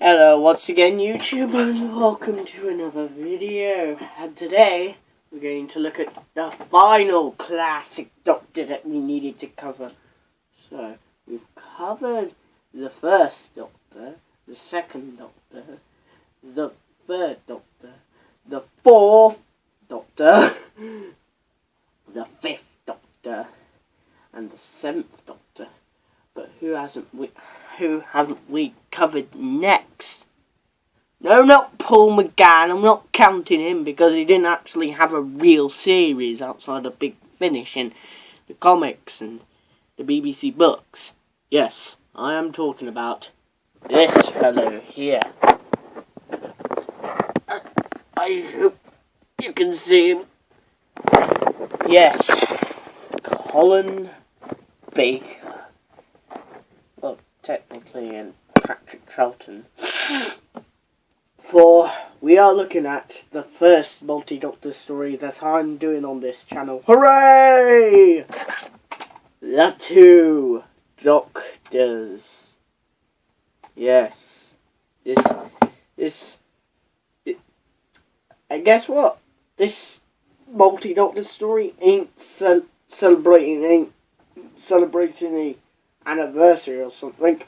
Hello once again YouTube and welcome to another video, and today we're going to look at the final classic Doctor that we needed to cover. So we've covered the first Doctor, the second Doctor, the third Doctor, the fourth Doctor, the fifth Doctor and the seventh Doctor, but who haven't we covered next? No, not Paul McGann. I'm not counting him because he didn't actually have a real series outside of Big Finish and the comics and the BBC books. Yes, I am talking about this fellow here. I hope you can see him. Yes, Colin Baker. Well, technically, and Patrick Troughton. For we are looking at the first multi-Doctor story that I'm doing on this channel. Hooray! The two Doctors. Yes. And guess what? This multi-Doctor story ain't celebrating the anniversary or something.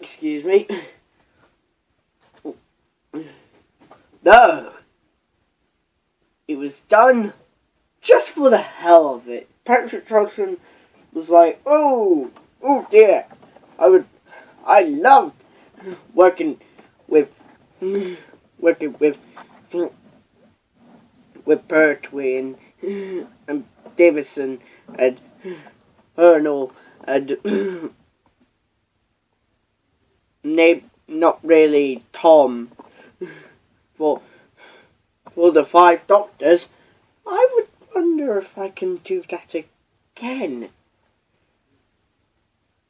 Excuse me. No. It was done just for the hell of it. Patrick Troughton was like, oh dear. I loved working with Pertwee and Davison and Ernal and not really Tom for the five Doctors. I would wonder if I can do that again.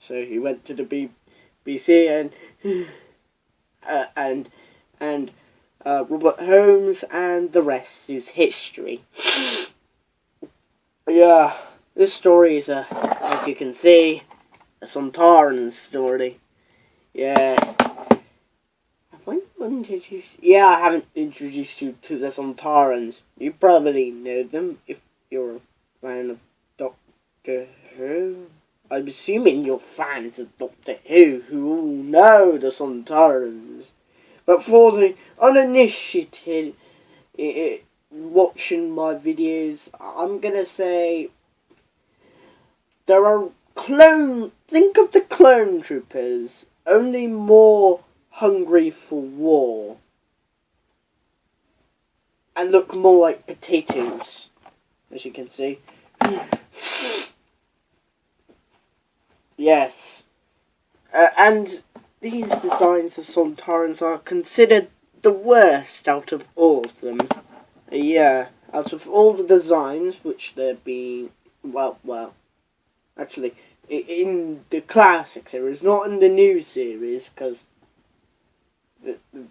So he went to the BBC and Robert Holmes, and the rest is history. Yeah, this story is as you can see, a Sontaran story. Yeah. When did you? Yeah, I haven't introduced you to the Sontarans. You probably know them if you're a fan of Doctor Who. I'm assuming you're fans of Doctor Who all know the Sontarans. But for the uninitiated watching my videos, I'm gonna say there are think of the clone troopers, only more hungry for war and look more like potatoes, as you can see. Yes, and these designs of Sontarans are considered the worst out of all of them. Yeah, out of all the designs, which there be, well, actually, in the classic series, not in the new series, because,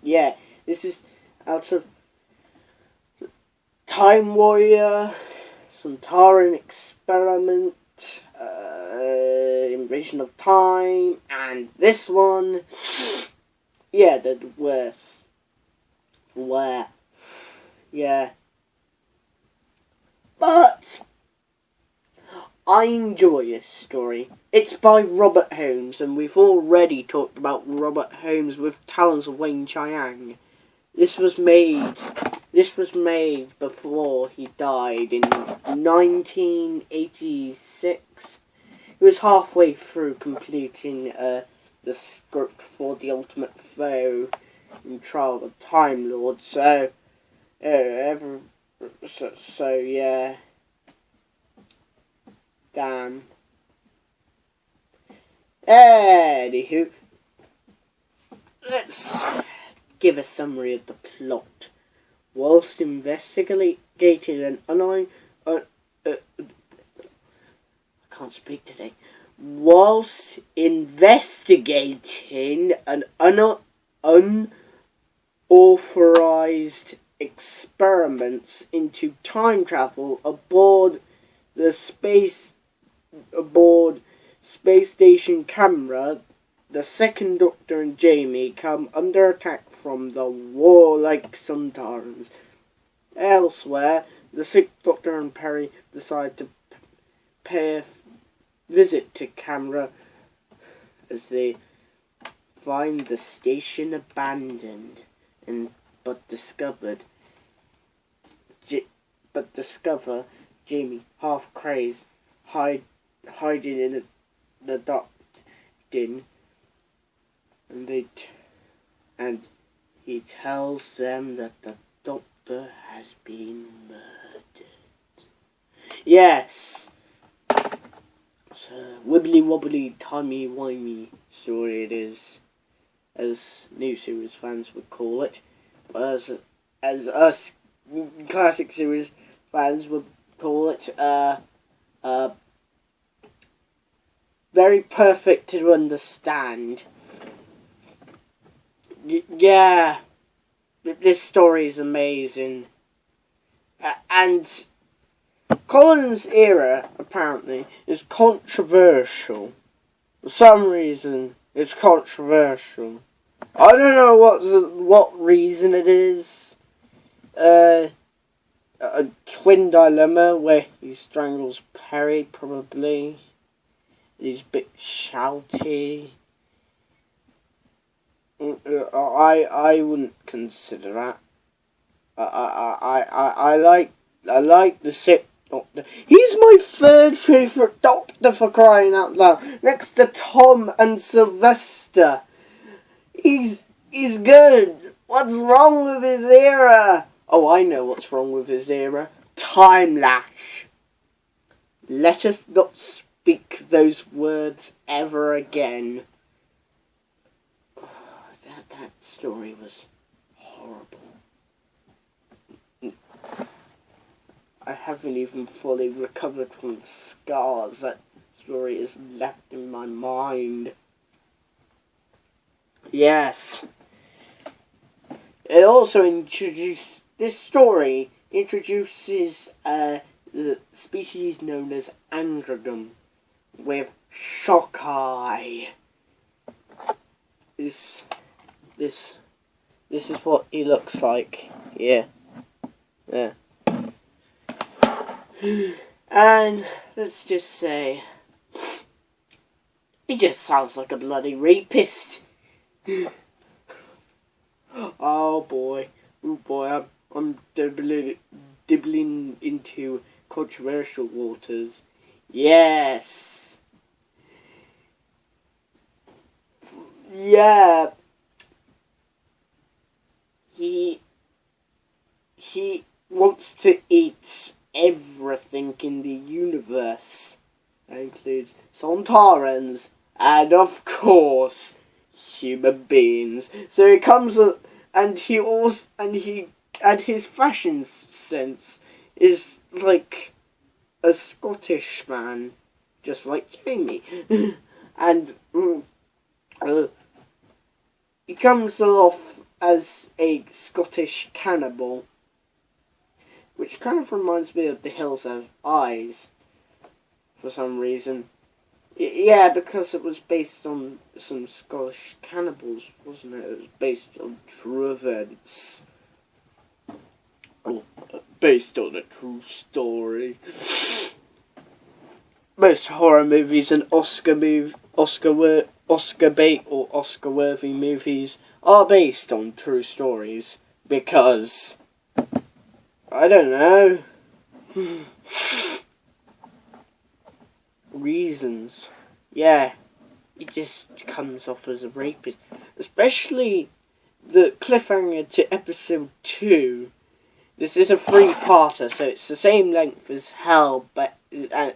yeah, this is out of Time Warrior, Sontaran Experiment, Invasion of Time, and this one. Yeah, the worst. Where? Yeah. But I enjoy this story. It's by Robert Holmes, and we've already talked about Robert Holmes with Talons of Weng-Chiang. This was made before he died in 1986. He was halfway through completing the script for The Ultimate Foe in Trial of the Time Lord. So yeah. Damn. Anywho, let's give a summary of the plot. Whilst investigating an can't speak today. Whilst investigating an unauthorized experiments into time travel aboard Space Station Camera, the second Doctor and Jamie come under attack from the warlike Sontarans. Elsewhere, the sixth Doctor and Perry decide to pay a visit to Camera as they find the station abandoned, but discover Jamie, half crazed, hiding in the duct din, and he tells them that the Doctor has been murdered. Yes, it's a wibbly wobbly timey wimey story it is, as new series fans would call it, but as us classic series fans would call it, very perfect to understand. Yeah, this story is amazing. And Collins' era, apparently, is controversial. For some reason, it's controversial. I don't know what reason it is. A twin dilemma where he strangles Perry, probably. He's a bit shouty. I wouldn't consider that. I like the sixth Doctor. He's my third favourite Doctor, for crying out loud. Next to Tom and Sylvester. He's good. What's wrong with his era? Oh, I know what's wrong with his era. Time lash. Let us not speak those words ever again. That story was horrible. I haven't even fully recovered from the scars that story has left in my mind. Yes. It also this story introduces the species known as Androgum with shock eye. This is what he looks like. Yeah. And let's just say he just sounds like a bloody rapist. Oh boy, I'm dibbling into controversial waters. Yes. Yeah. He wants to eat everything in the universe. That includes Sontarans and, of course, human beings. So he comes and his fashion sense is like a Scottish man, just like Jamie. And he comes off as a Scottish cannibal, which kind of reminds me of The Hills Have Eyes, for some reason. Yeah, because it was based on some Scottish cannibals, wasn't it? It was based on true events. Based on a true story. Most horror movies and Oscar bait or Oscar-worthy movies are based on true stories, because I don't know. Reasons. Yeah, he just comes off as a rapist. Especially the cliffhanger to episode 2. This is a 3-parter, so it's the same length as Hell, but okay,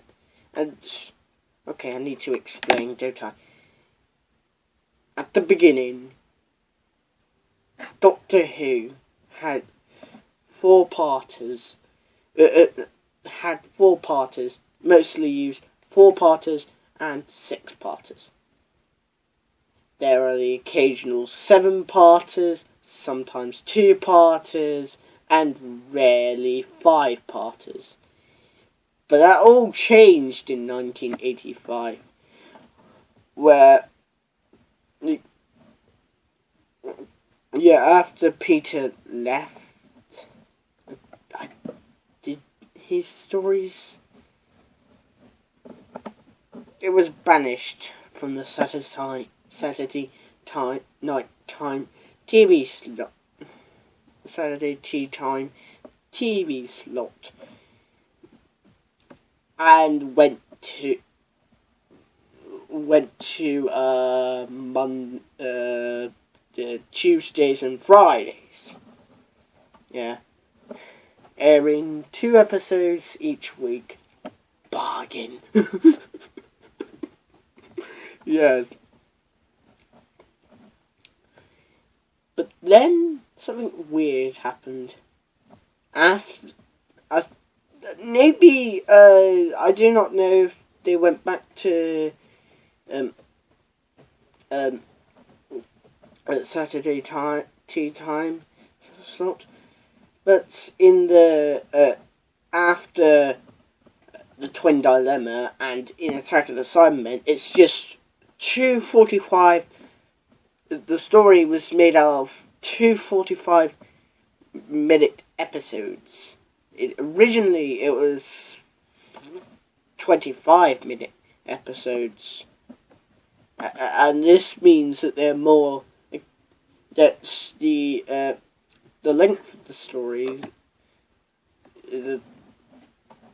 I need to explain, don't I? At the beginning, Doctor Who had 4-parters. Mostly used 4-parters and 6-parters. There are the occasional 7-parters, sometimes 2-parters, and rarely 5-parters. But that all changed in 1985, where yeah, after Peter left, I did his stories. It was banished from the Saturday night time TV slot. Saturday tea time TV slot, and went to Tuesdays and Fridays. Yeah, airing 2 episodes each week. Bargain. Yes. But then something weird happened. After, maybe I do not know if they went back to Saturday tea time slot, but in the after the Twin Dilemma and in Attack of the Cybermen, it's just 2:45. The story was made out of 2 45-minute episodes. Originally it was 25-minute episodes, and this means that they're more. That's the length of the story. The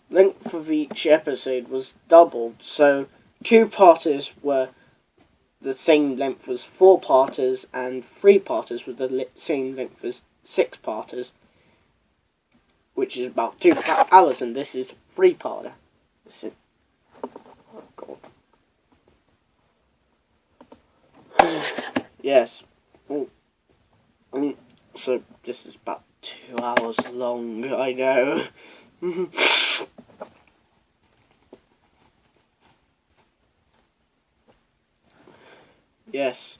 length of each episode was doubled, so 2-parters were the same length as 4-parters, and 3-parters were the same length as 6-parters, which is about 2 hours, and this is 3-parter. Oh God. Yes. So this is about 2 hours long, I know. Yes.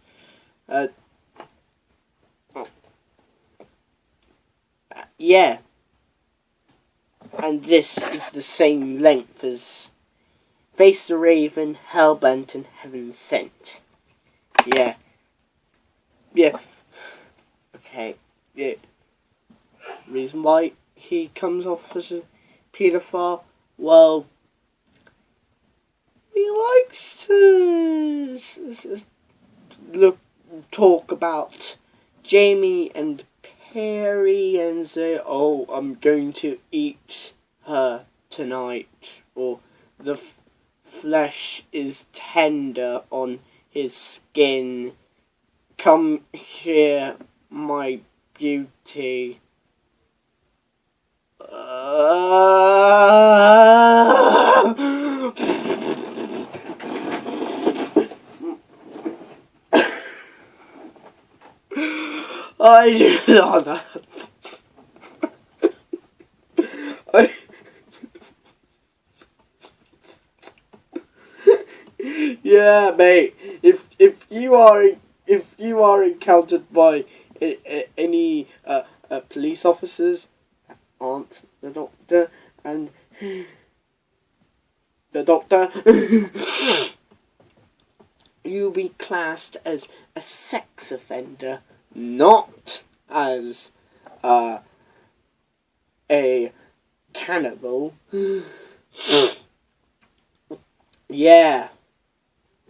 Yeah. And this is the same length as Face the Raven, Hellbent, and Heaven Sent. Yeah. Yeah. Okay. Yeah. Reason why he comes off as a paedophile? Well, he likes to talk about Jamie and Perry and say, "Oh, I'm going to eat her tonight," or "the flesh is tender on his skin. Come here, my beauty." I do not know. Yeah, mate. If you are encountered by any police officers, Aunt the Doctor and the Doctor, you'll be classed as a sex offender, not as a cannibal. Yeah.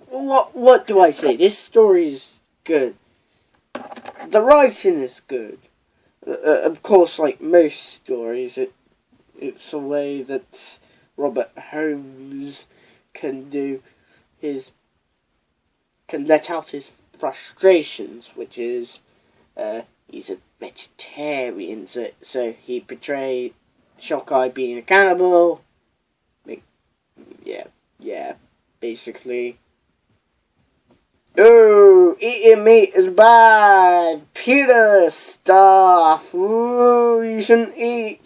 What do I say? This story is good. The writing is good. Of course, like most stories, it's a way that Robert Holmes can let out his frustrations, which is he's a vegetarian, so he portrayed Shockeye being a cannibal. Yeah, basically. Oh, eating meat is bad. Peter, stuff. Ooh, you shouldn't eat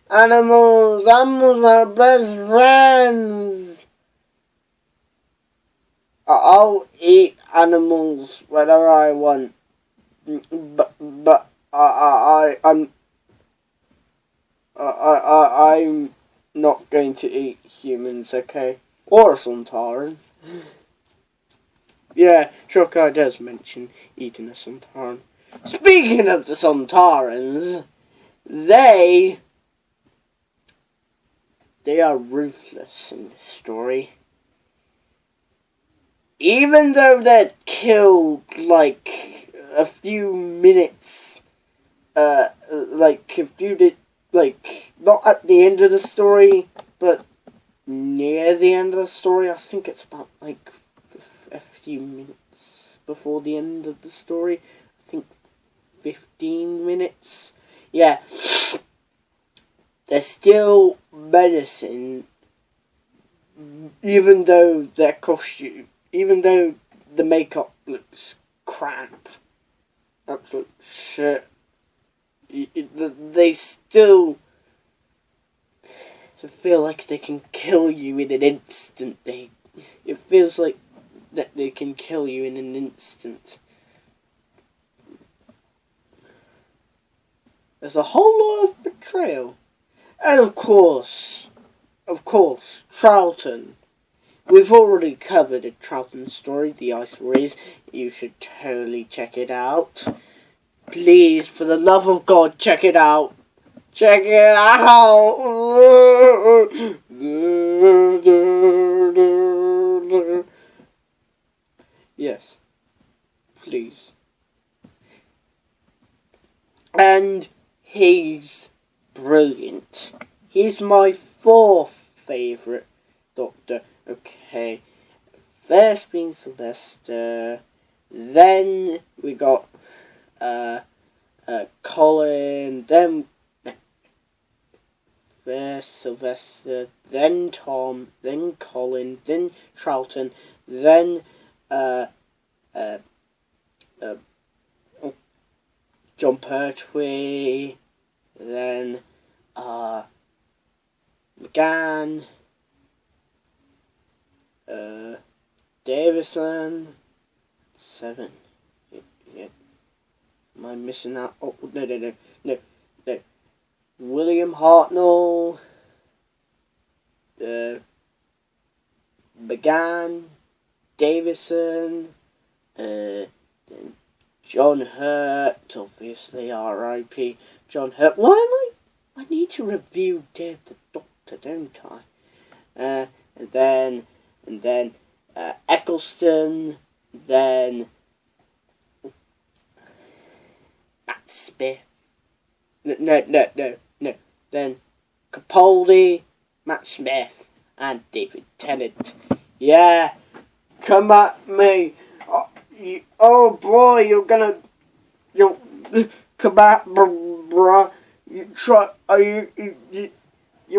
animals. Animals are best friends. I'll eat animals whenever I want, but I'm not going to eat humans, okay? Or a Sontaran. Yeah, Shokai does mention eating a Sontaran. Speaking of the Sontarans, they are ruthless in this story. Even though they're killed like a few minutes, not at the end of the story, but near the end of the story. I think it's about like a few minutes before the end of the story. I think 15 minutes. Yeah. They're still menacing, even though their costume, even though the makeup looks crap, absolute shit. They still feel like they can kill you in an instant. It feels like that they can kill you in an instant. There's a whole lot of betrayal. And of course, Charlton. We've already covered a Charlton story, The Ice Warriors. You should totally check it out. Please, for the love of God, check it out. Check it out! Yes. Please. And he's brilliant. He's my fourth favourite Doctor. Okay. First being Sylvester. Then we got Colin. Then first Sylvester. Then Tom. Then Colin. Then Charlton. Then John Pertwee. Then McGann, Davison, 7. Yeah. Am I missing that? Oh, no. William Hartnell, McGann, Davison, then John Hurt, obviously, R.I.P. John Hurt. Why am I need to review Dave the Doctor, don't I? And then Eccleston, then Matt Smith. No. Then Capaldi, Matt Smith, and David Tennant. Yeah, come at me. Oh boy, you'll come at me, bruh. You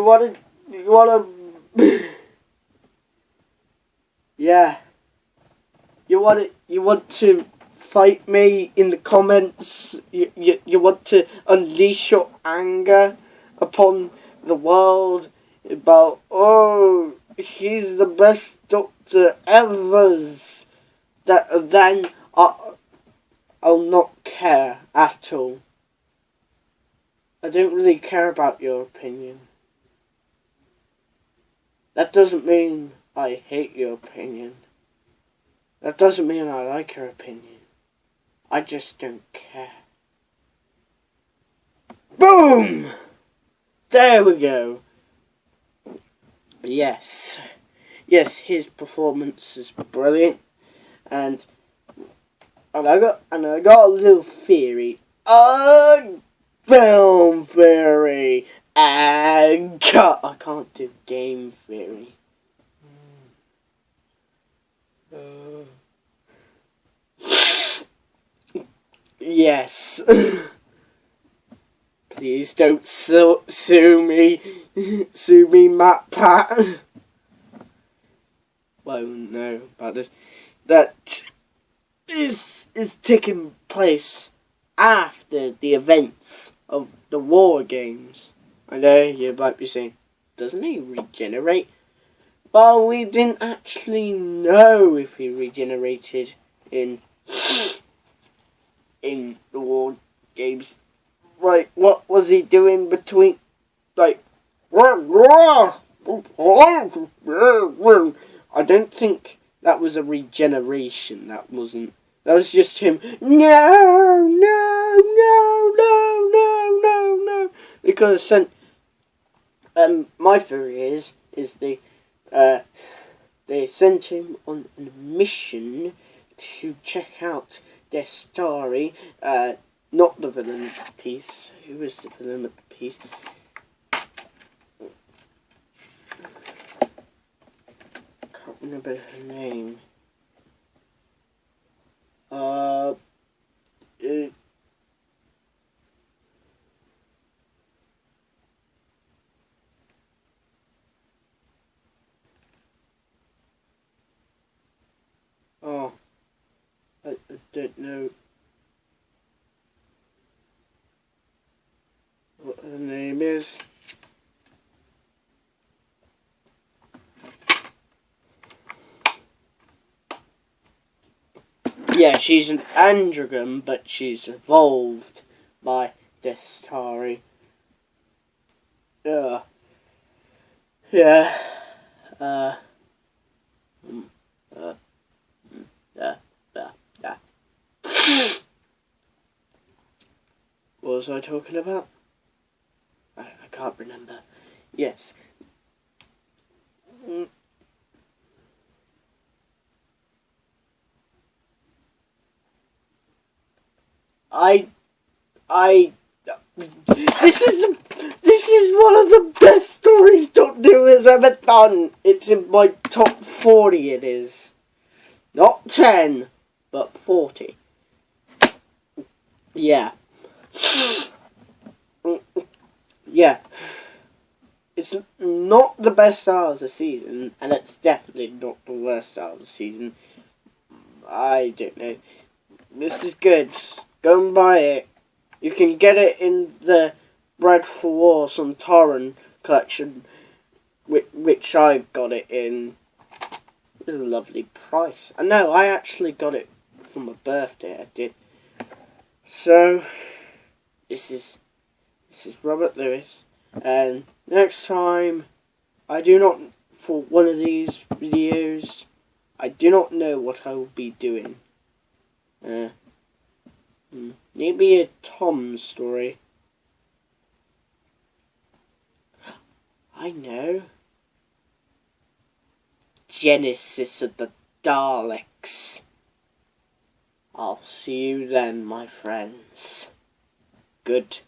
wanna yeah. You want to fight me in the comments? You want to unleash your anger upon the world about, oh, he's the best Doctor ever. Then I'll not care at all. I don't really care about your opinion. That doesn't mean I hate your opinion. That doesn't mean I like your opinion. I just don't care. Boom! There we go. Yes, his performance is brilliant, and I got a little theory. Film theory and I can't do game theory. Yes. Please don't sue me. Sue me, Matt Pat. Well, no, about this. That is taking place after the events of the War Games. I know you might be saying, doesn't he regenerate? Well, we didn't actually know if he regenerated in the War Games. Right, what was he doing between, like, I don't think That was a regeneration. That wasn't. That was just him. No, no, no, no, no, no, no. Because my theory is they sent him on a mission to check out Destari, not the villain of the piece. Who was the villain of the piece? Can't remember her name. Oh, I don't know what her name is. Yeah, she's an androgen, but she's evolved by Destari. Yeah. What was I talking about? I can't remember. Yes. This is one of the best stories Doctor Who has ever done. It's in my top 40. It is not 10, but 40. Yeah. Yeah. It's not the best start of the season, and it's definitely not the worst start of the season. I don't know. This is good. Go and buy it. You can get it in the Bread for War Sontaran collection, which I got it in. It was a lovely price. And no, I actually got it for my birthday. I did. So this is Robert Lewis, and next time for one of these videos, I do not know what I will be doing. Maybe a Tom story. I know. Genesis of the Daleks. I'll see you then, my friends. Good.